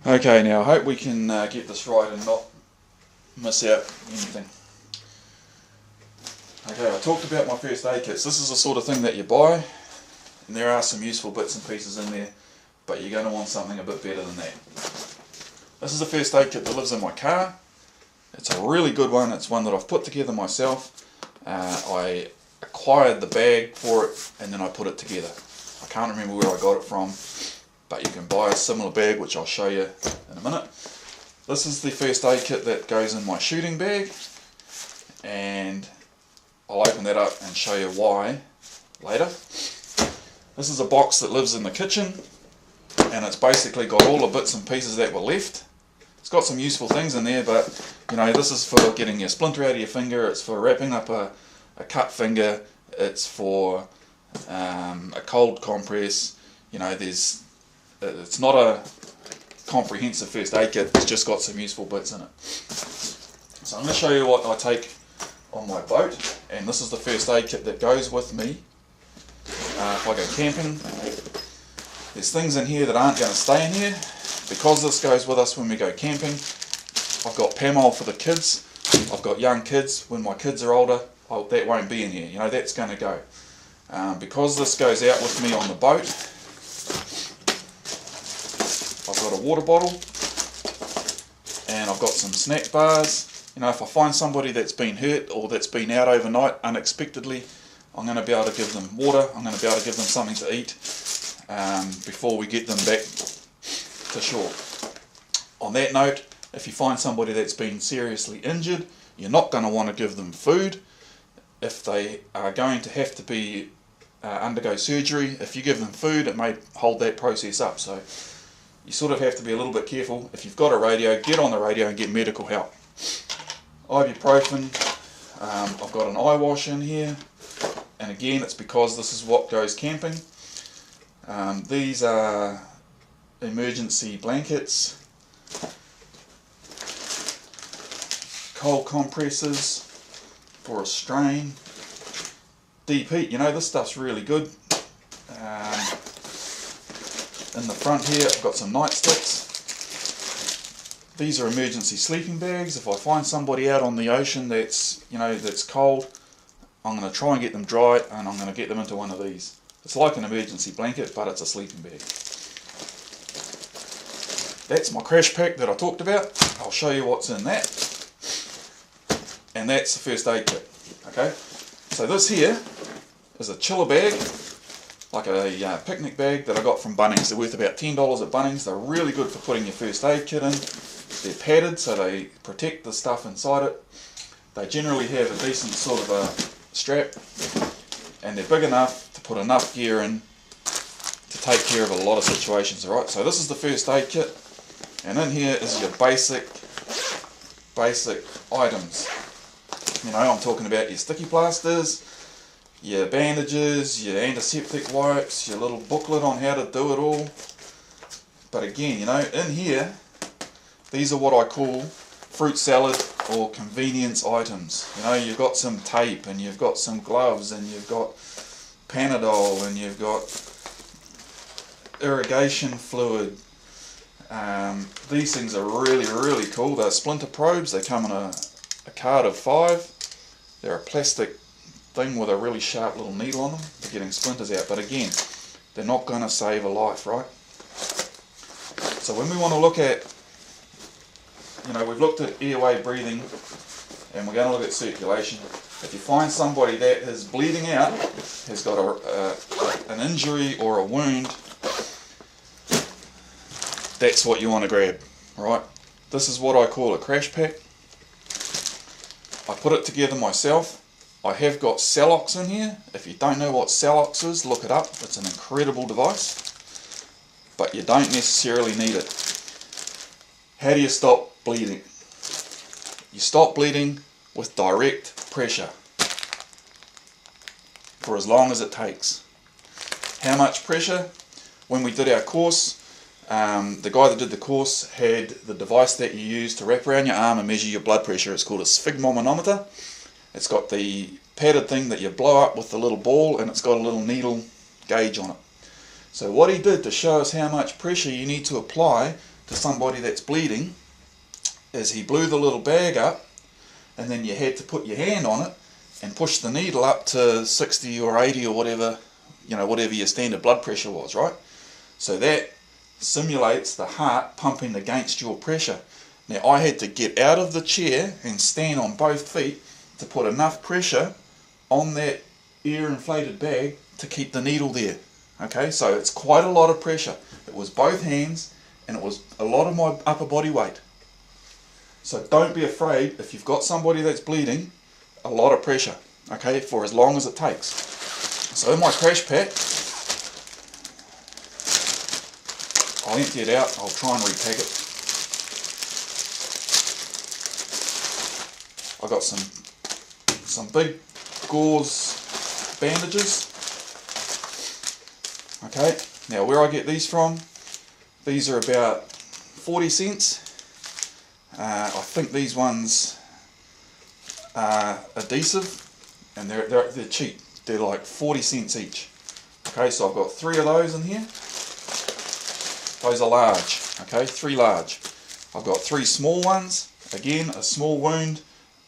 Okay, now I hope we can get this right and not miss out anything. Okay, I talked about my first aid kits. This is the sort of thing that you buy, and there are some useful bits and pieces in there, but you're going to want something a bit better than that. This is the first aid kit that lives in my car. It's a really good one. It's one that I've put together myself. I acquired the bag for it and then I put it together. I can't remember where I got it from, but you can buy a similar bag, which I'll show you in a minute. This is the first aid kit that goes in my shooting bag, and I'll open that up and show you why later. This is a box that lives in the kitchen, and it's basically got all the bits and pieces that were left. It's got some useful things in there, but you know, this is for getting your splinter out of your finger, it's for wrapping up a cut finger, it's for a cold compress. You know, it's not a comprehensive first aid kit, it's just got some useful bits in it. So I'm going to show you what I take on my boat, and this is the first aid kit that goes with me if I go camping. There's things in here that aren't going to stay in here, because this goes with us when we go camping. I've got Pamol for the kids, I've got young kids. When my kids are older, that won't be in here, you know, that's going to go. Because this goes out with me on the boat, I've got a water bottle, and I've got some snack bars. You know, if I find somebody that's been hurt or that's been out overnight unexpectedly, I'm going to be able to give them water, I'm going to be able to give them something to eat before we get them back to shore. On that note, if you find somebody that's been seriously injured, you're not going to want to give them food. If they are going to have to be undergo surgery, if you give them food, it may hold that process up. So you sort of have to be a little bit careful. If you've got a radio, get on the radio and get medical help. Ibuprofen, I've got an eye wash in here, and again it's because this is what goes camping. These are emergency blankets, cold compresses for a strain, deep heat. You know, this stuff's really good. In the front here I've got some nightsticks. These are emergency sleeping bags. If I find somebody out on the ocean that's, you know, that's cold, I'm going to try and get them dry, and I'm going to get them into one of these. It's like an emergency blanket, but it's a sleeping bag. That's my crash pack that I talked about. I'll show you what's in that. And that's the first aid kit. Okay, so this here is a chiller bag, like a picnic bag that I got from Bunnings. They're worth about $10 at Bunnings. They're really good for putting your first aid kit in. They're padded so they protect the stuff inside it. They generally have a decent sort of a strap, and they're big enough to put items gear in to take care of a lot of situations. Alright, so this is the first aid kit, and in here is your basic items. You know, I'm talking about your sticky plasters, your bandages, your antiseptic wipes, your little booklet on how to do it all. But again, you know, in here, these are what I call fruit salad or convenience items. You know, you've got some tape, and you've got some gloves, and you've got Panadol, and you've got irrigation fluid. These things are really cool. They're splinter probes. They come in a card of 5. They're a plastic thing with a really sharp little needle on them for getting splinters out, but again, they're not going to save a life, right? So when we want to look at, you know, we've looked at airway breathing, and we're going to look at circulation. If you find somebody that is bleeding out, has got an injury or a wound, that's what you want to grab, right? This is what I call a crash pack. I put it together myself. I have got Celox in here. If you don't know what Celox is, look it up. It's an incredible device, but you don't necessarily need it. How do you stop bleeding? You stop bleeding with direct pressure for as long as it takes. How much pressure? When we did our course, the guy that did the course had the device that you use to wrap around your arm and measure your blood pressure. It's called a sphygmomanometer. It's got the padded thing that you blow up with the little ball, and it's got a little needle gauge on it. So what he did to show us how much pressure you need to apply to somebody that's bleeding is he blew the little bag up, and then you had to put your hand on it and push the needle up to 60 or 80 or whatever, you know, whatever your standard blood pressure was, right? So that simulates the heart pumping against your pressure. Now I had to get out of the chair and stand on both feet to put enough pressure on that air inflated bag to keep the needle there. Okay, so it's quite a lot of pressure. It was both hands and it was a lot of my upper body weight. So don't be afraid if you've got somebody that's bleeding, a lot of pressure, okay, for as long as it takes. So in my crash pack, I'll empty it out, I'll try and repack it. I've got some big gauze bandages. Okay, now where I get these from, these are about 40 cents. I think these ones are adhesive, and they're cheap. They're like 40 cents each. Okay, so I've got 3 of those in here. Those are large, okay, 3 large. I've got 3 small ones. Again, a small wound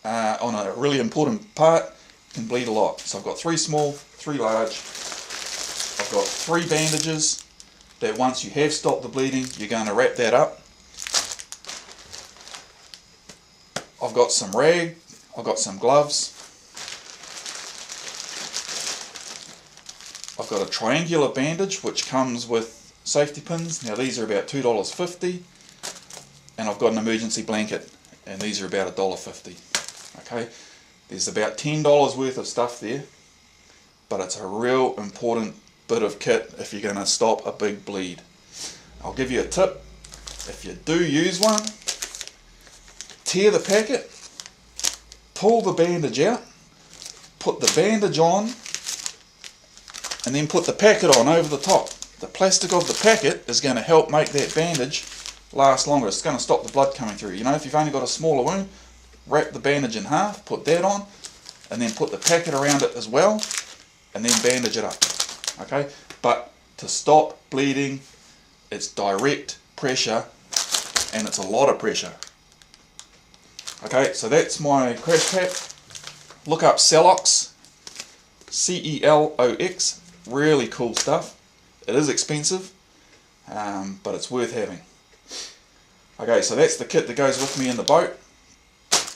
on a really important part can bleed a lot. So I've got 3 small, 3 large. I've got 3 bandages that once you have stopped the bleeding, you're going to wrap that up. I've got some rag, I've got some gloves. I've got a triangular bandage which comes with safety pins. Now these are about $2.50, and I've got an emergency blanket, and these are about $1.50. Okay, there's about $10 worth of stuff there, but it's a real important bit of kit if you're going to stop a big bleed. I'll give you a tip. If you do use one, tear the packet, pull the bandage out, put the bandage on, and then put the packet on over the top. The plastic of the packet is going to help make that bandage last longer. It's going to stop the blood coming through. You know, if you've only got a smaller wound, wrap the bandage in half, put that on, and then put the packet around it as well, and then bandage it up. Okay, but to stop bleeding, it's direct pressure, and it's a lot of pressure. Okay, so that's my crash pack. Look up Celox, C-E-L-O-X, really cool stuff. It is expensive, but it's worth having. Okay, so that's the kit that goes with me in the boat.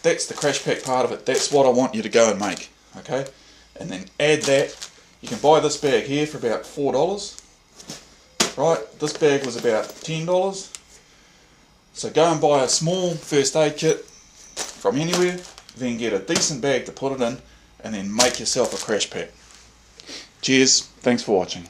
That's the crash pack part of it. That's what I want you to go and make. Okay, and then add that. You can buy this bag here for about $4. Right, this bag was about $10. So go and buy a small first aid kit from anywhere, then get a decent bag to put it in, and then make yourself a crash pack. Cheers, thanks for watching.